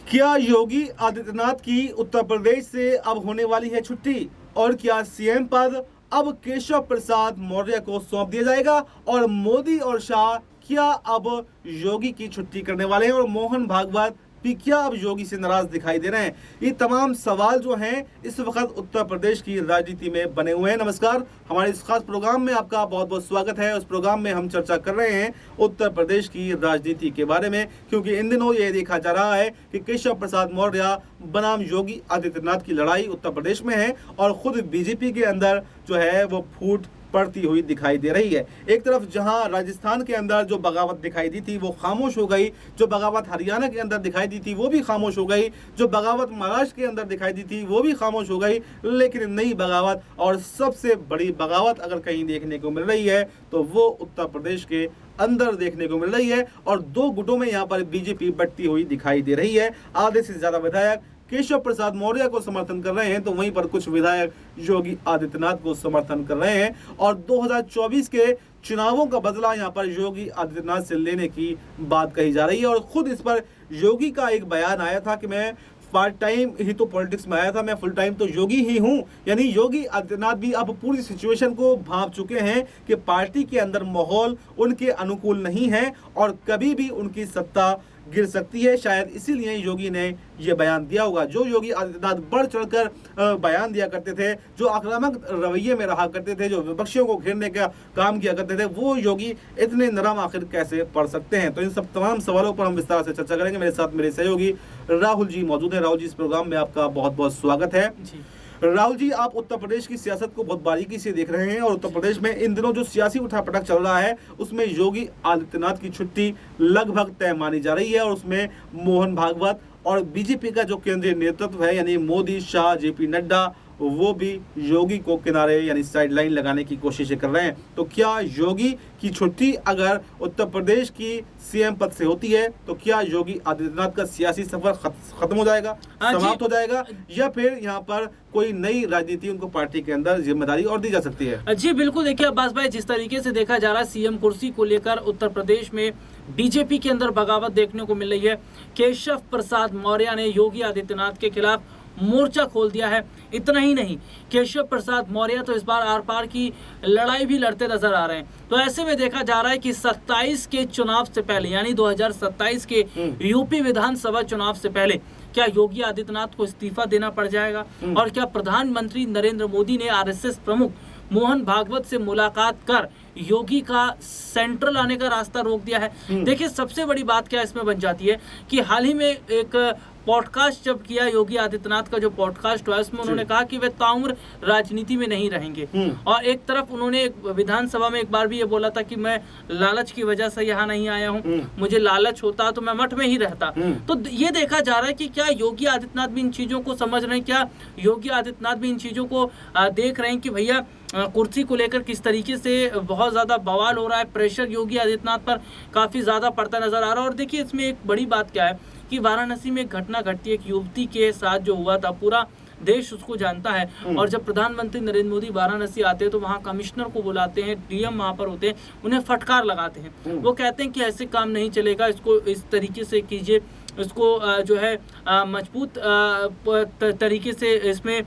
क्या योगी आदित्यनाथ की उत्तर प्रदेश से अब होने वाली है छुट्टी और क्या सीएम पद अब केशव प्रसाद मौर्य को सौंप दिया जाएगा और मोदी और शाह क्या अब योगी की छुट्टी करने वाले हैं और मोहन भागवत भी क्या अब योगी से नाराज दिखाई दे रहे हैं। ये तमाम सवाल जो हैं इस वक्त उत्तर प्रदेश की राजनीति में बने हुए हैं। नमस्कार, हमारे इस खास प्रोग्राम में आपका बहुत बहुत स्वागत है। उस प्रोग्राम में हम चर्चा कर रहे हैं उत्तर प्रदेश की राजनीति के बारे में, क्योंकि इन दिनों ये देखा जा रहा है कि केशव प्रसाद मौर्य बनाम योगी आदित्यनाथ की लड़ाई उत्तर प्रदेश में है और खुद बीजेपी के अंदर जो है वो फूट पड़ती हुई दिखाई दे रही है। एक तरफ जहां राजस्थान के अंदर जो बगावत दिखाई दी थी वो खामोश हो गई, जो बगावत हरियाणा के अंदर दिखाई दी थी वो भी खामोश हो गई, जो बगावत महाराष्ट्र के अंदर दिखाई दी थी वो भी खामोश हो गई। लेकिन नई बगावत और सबसे बड़ी बगावत अगर कहीं देखने को मिल रही है तो वो उत्तर प्रदेश के अंदर देखने को मिल रही है और दो गुटों में यहाँ पर बीजेपी बढ़ती हुई दिखाई दे रही है। आधे से ज्यादा विधायक केशव प्रसाद मौर्य को समर्थन कर रहे हैं तो वहीं पर कुछ विधायक योगी आदित्यनाथ को समर्थन कर रहे हैं और 2024 के चुनावों का बदला यहां पर योगी आदित्यनाथ से लेने की बात कही जा रही है। और खुद इस पर योगी का एक बयान आया था कि मैं पार्ट टाइम ही तो पॉलिटिक्स में आया था, मैं फुल टाइम तो योगी ही हूं। यानी योगी आदित्यनाथ भी अब पूरी सिचुएशन को भांप चुके हैं कि पार्टी के अंदर माहौल उनके अनुकूल नहीं है और कभी भी उनकी सत्ता गिर सकती है। शायद इसीलिए योगी ने यह बयान दिया होगा। जो योगी आदित्यनाथ बढ़ चढ़कर बयान दिया करते थे, जो आक्रामक रवैये में रहा करते थे, जो विपक्षियों को घेरने का काम किया करते थे, वो योगी इतने नरम आखिर कैसे पड़ सकते हैं। तो इन सब तमाम सवालों पर हम विस्तार से चर्चा करेंगे। मेरे साथ मेरे सहयोगी राहुल जी मौजूद हैं। राहुल जी, इस प्रोग्राम में आपका बहुत बहुत स्वागत है जी। राहुल जी, आप उत्तर प्रदेश की सियासत को बहुत बारीकी से देख रहे हैं और उत्तर प्रदेश में इन दिनों जो सियासी उठापटक चल रहा है उसमें योगी आदित्यनाथ की छुट्टी लगभग तय मानी जा रही है और उसमें मोहन भागवत और बीजेपी का जो केंद्रीय नेतृत्व है यानी मोदी, शाह, जेपी नड्डा, वो भी योगी को किनारे यानी साइड लाइन लगाने की कोशिशें कर रहे हैं। तो क्या योगी की छुट्टी अगर उत्तर प्रदेश की सीएम पद से होती है तो क्या योगी आदित्यनाथ का सियासी सफर खत्म हो जाएगा, समाप्त हो जाएगा, या फिर यहाँ पर कोई नई राजनीति उनको पार्टी के अंदर जिम्मेदारी और दी जा सकती है? जी बिल्कुल, देखिए अब्बास भाई, जिस तरीके से देखा जा रहा है सीएम कुर्सी को लेकर उत्तर प्रदेश में बीजेपी के अंदर बगावत देखने को मिल रही है। केशव प्रसाद मौर्य ने योगी आदित्यनाथ के खिलाफ मोर्चा खोल दिया है। इतना ही नहीं, केशव प्रसाद मौर्य तो इस बार आर पार की लड़ाई भी लड़ते नजर आ रहे हैं। तो ऐसे में देखा जा रहा है कि 27 के चुनाव से पहले यानी 2027 के यूपी विधानसभा चुनाव से पहले क्या योगी आदित्यनाथ को इस्तीफा देना पड़ जाएगा और क्या प्रधानमंत्री नरेंद्र मोदी ने आरएसएस प्रमुख मोहन भागवत से मुलाकात कर योगी का सेंट्रल आने का रास्ता रोक दिया है। देखिए सबसे बड़ी बात क्या इसमें बन जाती है कि हाल ही में एक पॉडकास्ट जब किया योगी आदित्यनाथ का जो पॉडकास्ट हुआ उसमें उन्होंने कहा कि वे ताउम्र राजनीति में नहीं रहेंगे और एक तरफ उन्होंने विधानसभा में एक बार भी ये बोला था कि मैं लालच की वजह से यहाँ नहीं आया हूँ, मुझे लालच होता तो मैं मठ में ही रहता। तो ये देखा जा रहा है कि क्या योगी आदित्यनाथ भी इन चीजों को समझ रहे हैं, क्या योगी आदित्यनाथ भी इन चीजों को देख रहे हैं कि भैया कुर्सी को लेकर किस तरीके से बहुत ज्यादा बवाल हो रहा है, प्रेशर योगी आदित्यनाथ पर काफी ज्यादा पड़ता नजर आ रहा है। और देखिए इसमें एक बड़ी बात क्या है कि वाराणसी में एक घटना घटती है, एक युवती के साथ जो हुआ था, पूरा देश उसको जानता है। और जब प्रधानमंत्री नरेंद्र मोदी वाराणसी आते हैं तो वहाँ कमिश्नर को बुलाते हैं, डीएम वहाँ पर होते हैं, उन्हें फटकार लगाते हैं। वो कहते हैं कि ऐसे काम नहीं चलेगा, इसको इस तरीके से कीजिए, इसको जो है मजबूत तरीके से इसमें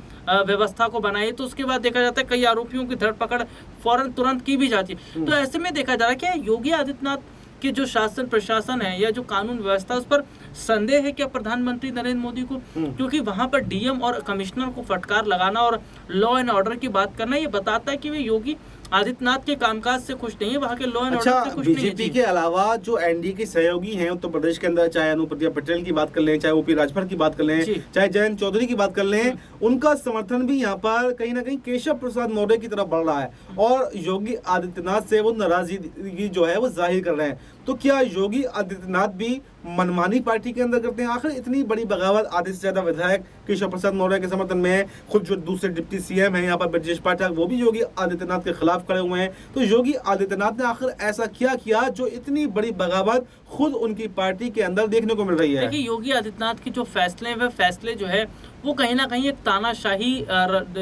व्यवस्था को बनाइए। तो उसके बाद देखा जाता है कई आरोपियों की धरपकड़ फौरन तुरंत की भी जाती है। तो ऐसे में देखा जा रहा है कि योगी आदित्यनाथ कि जो शासन प्रशासन है या जो कानून व्यवस्था उस पर संदेह है क्या प्रधानमंत्री नरेंद्र मोदी को, क्योंकि वहां पर डीएम और कमिश्नर को फटकार लगाना और लॉ एंड ऑर्डर की बात करना ये बताता है कि वे योगी आदित्यनाथ के कामकाज से खुश नहीं है, वहाँ के लॉ एंड ऑर्डर से खुश नहीं है। बीजेपी के अलावा जो एनडीए के सहयोगी हैं उत्तर प्रदेश के अंदर, चाहे अनुप्रिया पटेल की बात कर लें, चाहे ओपी राजभर की बात कर लें, चाहे जयंत चौधरी की बात कर लें, उनका समर्थन भी यहाँ पर कहीं ना कहीं केशव प्रसाद मौर्य की तरफ बढ़ रहा है और योगी आदित्यनाथ से वो नाराजगी जो है वो जाहिर कर रहे हैं। तो क्या योगी आदित्यनाथ भी मनमानी पार्टी के अंदर करते हैं? आखिर इतनी बड़ी बगावत, आधे से ज्यादा विधायक केशव प्रसाद मौर्य के समर्थन में है, खुद जो दूसरे डिप्टी सीएम है यहाँ पर ब्रजेश पाठक वो भी योगी आदित्यनाथ के खिलाफ खड़े हुए हैं। तो योगी आदित्यनाथ ने आखिर ऐसा क्या किया जो इतनी बड़ी बगावत खुद उनकी पार्टी के अंदर देखने को मिल रही है। देखिए, योगी आदित्यनाथ के जो फैसले हैं, वह फैसले जो है वो कहीं ना कहीं एक तानाशाही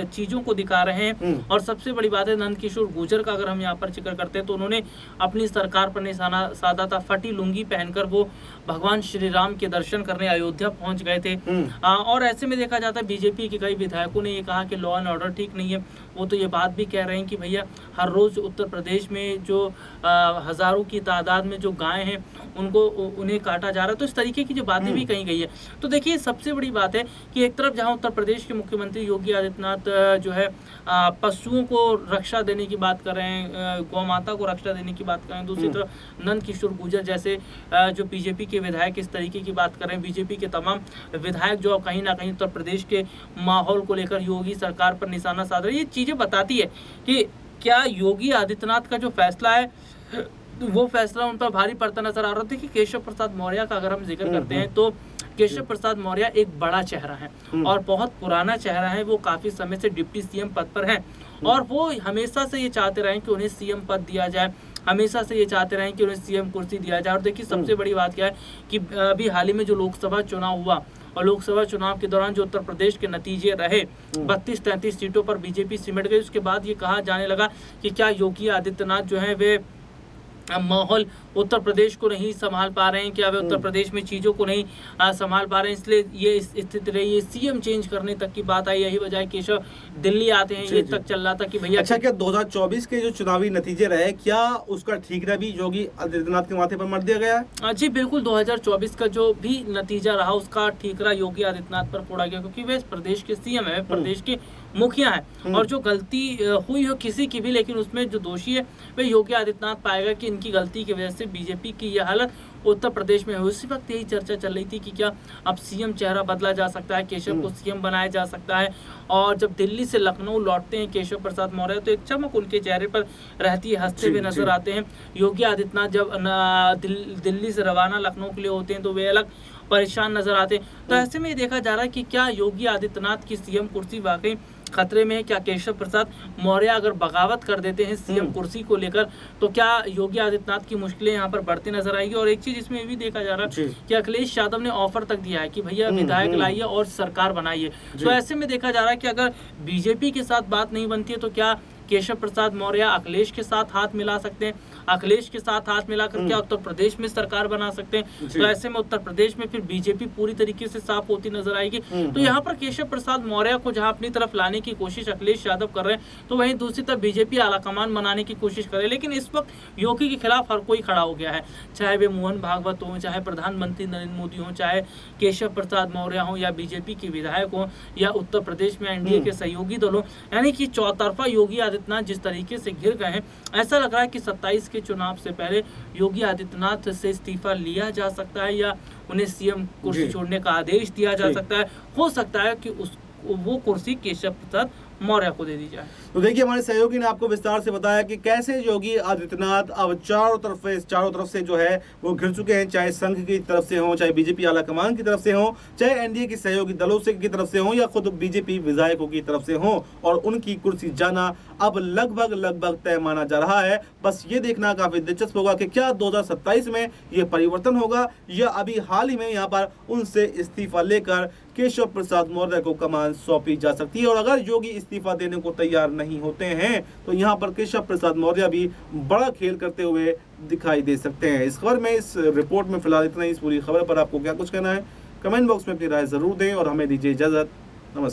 चीजों को दिखा रहे हैं। और सबसे बड़ी बात है, नंदकिशोर गुर्जर का अगर हम यहाँ पर जिक्र करते हैं तो उन्होंने अपनी सरकार पर निशाना साधा था। फटी लुंगी पहनकर वो भगवान श्री राम के दर्शन करने अयोध्या पहुंच गए थे। और ऐसे में देखा जाता है, बीजेपी के कई विधायकों ने ये कहा कि लॉ एंड ऑर्डर ठीक नहीं है। वो तो ये बात भी कह रहे हैं कि भैया हर रोज उत्तर प्रदेश में जो हजारों की तादाद में जो गायें हैं उन्हें काटा जा रहा है। तो इस तरीके की जो बातें भी कही गई है। तो देखिए, सबसे बड़ी बात है कि एक तरफ जहां उत्तर प्रदेश के मुख्यमंत्री योगी आदित्यनाथ जो है पशुओं को रक्षा देने की बात कर रहे हैं, गौ माता को रक्षा देने की बात कर रहे हैं, दूसरी तरफ नंदकिशोर गुर्जर जैसे जो बीजेपी के विधायक इस तरीके की बात कर रहे हैं। बीजेपी के तमाम विधायक जो कहीं ना कहीं उत्तर प्रदेश के माहौल को लेकर योगी सरकार पर निशाना साध रहे हैं। ये चीजें बताती है कि क्या योगी आदित्यनाथ का जो फैसला है वो फैसला उन पर भारी पड़ता नजर आ रहा है। देखिए, केशव प्रसाद मौर्य का अगर हम जिक्र करते हैं तो केशव प्रसाद मौर्य एक बड़ा चेहरा है और बहुत पुराना चेहरा है। वो काफी समय से डिप्टी सीएम पद पर हैं और वो हमेशा से ये चाहते रहे कि उन्हें सीएम पद दिया जाए, हमेशा से ये चाहते रहे कि उन्हें सीएम कुर्सी दिया जाए। और देखिए, सबसे बड़ी बात क्या है कि अभी हाल ही में जो लोकसभा चुनाव हुआ और लोकसभा चुनाव के दौरान जो उत्तर प्रदेश के नतीजे रहे, 32-33 सीटों पर बीजेपी सिमट गई। उसके बाद ये कहा जाने लगा कि क्या योगी आदित्यनाथ जो है वे माहौल उत्तर प्रदेश को नहीं संभाल पा रहे हैं, क्या वे उत्तर प्रदेश में चीजों को नहीं संभाल पा रहे हैं, इसलिए ये स्थिति रही। ये सीएम चेंज करने तक की बात आई। यही वजह केशव दिल्ली आते हैं, ये तक चल रहा था कि भैया अच्छा, क्या 2024 के जो चुनावी नतीजे रहे, क्या उसका ठीकरा भी योगी आदित्यनाथ के माथे पर मर दिया गया? जी बिल्कुल, 2024 का जो भी नतीजा रहा उसका ठीकरा योगी आदित्यनाथ पर फोड़ा गया, क्योंकि वे प्रदेश के सीएम है, प्रदेश के मुखिया है। और जो गलती हुई हो किसी की भी, लेकिन उसमें जो दोषी है वे योगी आदित्यनाथ पाएगा कि इनकी गलती की वजह से बीजेपी की यह हालत उत्तर प्रदेश में हुई। उसी वक्त यही चर्चा चल रही थी कि क्या अब सीएम चेहरा बदला जा सकता है, केशव को सीएम बनाया जा सकता है। और जब दिल्ली से लखनऊ लौटते हैं केशव प्रसाद मौर्य तो एक चमक उनके चेहरे पर रहती है, हंसते हुए नजर आते हैं। योगी आदित्यनाथ जब दिल्ली से रवाना लखनऊ के लिए होते हैं तो वे अलग परेशान नजर आते हैं। तो ऐसे में देखा जा रहा है कि क्या योगी आदित्यनाथ की सीएम कुर्सी वाकई खतरे में है? क्या केशव प्रसाद मौर्य अगर बगावत कर देते हैं सीएम कुर्सी को लेकर तो क्या योगी आदित्यनाथ की मुश्किलें यहाँ पर बढ़ती नजर आएगी? और एक चीज इसमें भी देखा जा रहा है कि अखिलेश यादव ने ऑफर तक दिया है कि भैया विधायक लाइए और सरकार बनाइए। तो ऐसे में देखा जा रहा है कि अगर बीजेपी के साथ बात नहीं बनती है तो क्या केशव प्रसाद मौर्य अखिलेश के साथ हाथ मिला सकते हैं? अखिलेश के साथ हाथ मिलाकर क्या उत्तर प्रदेश में सरकार बना सकते हैं? तो ऐसे में उत्तर प्रदेश में फिर बीजेपी पूरी तरीके से साफ होती नजर आएगी। तो यहाँ पर केशव प्रसाद मौर्य को जहाँ अपनी तरफ लाने की कोशिश अखिलेश यादव कर रहे हैं तो वहीं दूसरी तरफ बीजेपी आलाकमान बनाने की कोशिश कर रही है। लेकिन इस वक्त योगी के खिलाफ हर कोई खड़ा हो गया है, चाहे वे मोहन भागवत हो, चाहे प्रधानमंत्री नरेंद्र मोदी हो, चाहे केशव प्रसाद मौर्य हो या बीजेपी के विधायक हो या उत्तर प्रदेश में एनडीए के सहयोगी दल हो। यानी कि चौतरफा योगी आदित्यनाथ जिस तरीके से घिर गए हैं, ऐसा लग रहा है कि 27 के चुनाव से पहले योगी आदित्यनाथ से इस्तीफा लिया जा सकता है या उन्हें सीएम कुर्सी छोड़ने का आदेश दिया जा सकता है। हो सकता है कि वो कुर्सी केशव प्रसाद मौर्य को दे दी जाए। तो देखिए, हमारे सहयोगी ने आपको विस्तार से बताया कि कैसे योगी आदित्यनाथ अब चारों तरफ से जो है वो घिर चुके हैं, चाहे संघ की तरफ से हो, चाहे बीजेपी आलाकमान की तरफ से हो, चाहे एनडीए के सहयोगी दलों से की तरफ से हो या खुद बीजेपी विधायकों की तरफ से हो, और उनकी कुर्सी जाना अब लगभग तय माना जा रहा है। बस ये देखना काफी दिलचस्प होगा कि क्या 2027 में ये परिवर्तन होगा या अभी हाल ही में यहाँ पर उनसे इस्तीफा लेकर केशव प्रसाद मौर्य को कमान सौंपी जा सकती है। और अगर योगी इस्तीफा देने को तैयार नहीं होते हैं तो यहाँ पर केशव प्रसाद मौर्य भी बड़ा खेल करते हुए दिखाई दे सकते हैं। इस खबर में, इस रिपोर्ट में फिलहाल इतना ही। इस पूरी खबर पर आपको क्या कुछ कहना है, कमेंट बॉक्स में अपनी राय जरूर दें और हमें दीजिए इजाजत। नमस्कार।